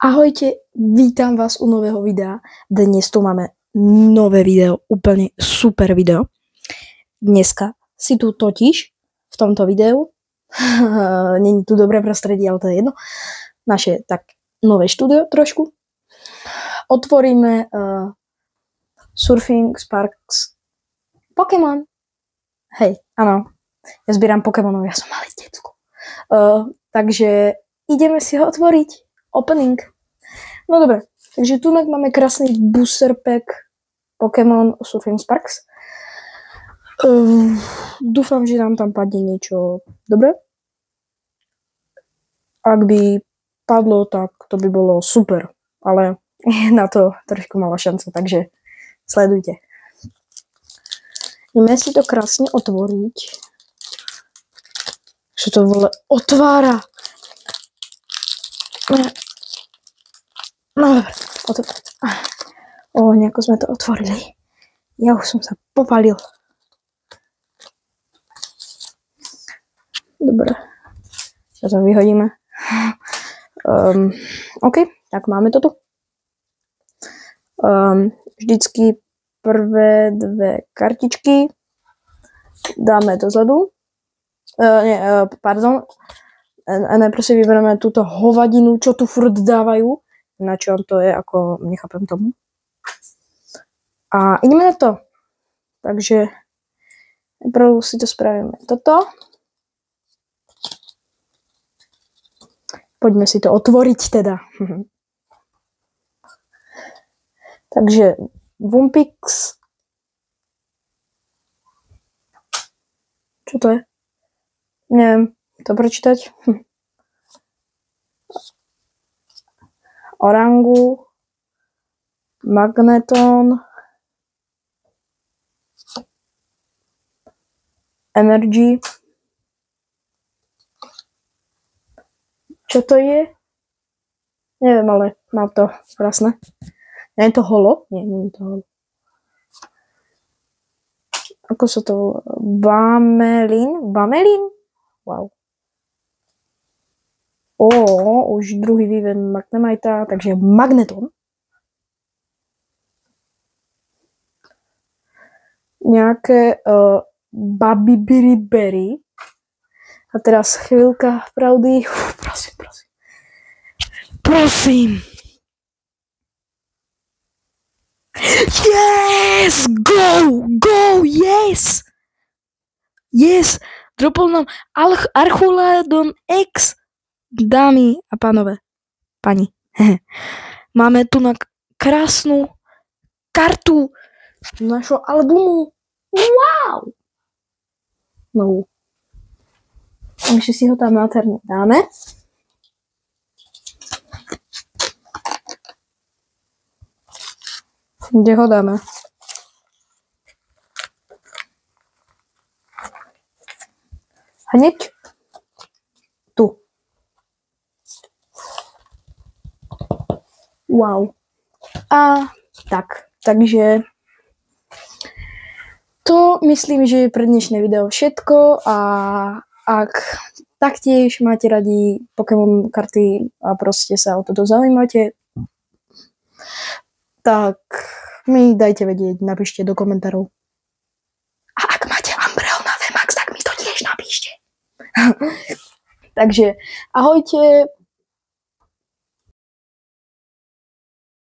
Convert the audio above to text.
Ahojte, vítam vás u nového videa. Dnes tu máme nové video, úplne super video. Dneska si tu totiž v tomto videu, není tu dobré prostredie, ale to je jedno, naše tak nové štúdio trošku. Otvoríme Surfing Sparks Pokémon. Hej, áno, ja zbieram Pokémonov, ja som malé decko. Takže ideme si ho otvoriť. Opening. No dobre, takže tu máme krásny booster pack Pokémon Surfing Sparks. Dúfam, že nám tam padne niečo dobré. Ak by padlo, tak to by bolo super, ale na to trošku malá šanca, takže sledujte. Ideme si to krásne otvoriť. Čo to vole otvára? No dobre, nejako sme to otvorili. Ja už som sa popalil. Dobre, čo to vyhodíme. OK, tak máme to tu. Vždycky prvé dve kartičky dáme dozadu. Najprv si vyberieme túto hovadinu, čo tu furt dávajú. Na čo to je, ako nechápem tomu. A ideme na to. Takže najprv si to spravíme toto. Poďme si to otvoriť teda. Takže Wumpix. Čo to je? Neviem to prečítať. Orangu, Magneton, Energy. Čo to je? Neviem, ale mám to krásne. Nie je to holo? Nie je to holo. Ako sa to... Bamelin? Wow. Už druhý výven Magnemite'a, takže Magneton. Nejaké Babybiriberry. A teraz chvíľka pravdy. Prosím. Yes! Go! Yes! Yes! Dropol nám Archuladon X. Dámy a pánové, pani, máme tu na krásnu kartu našho albumu. Wow! No. Takže si ho tam nádherne dáme. Kde ho dáme? Hneď tu. Wow. A takže to myslím, že je pre dnešné video všetko a ak taktiež máte radi Pokémon karty a proste sa o toto zaujímate, tak mi dajte vedieť, napíšte do komentárov. A ak máte Umbrel na VMAX, tak mi to tiež napíšte. Takže ahojte.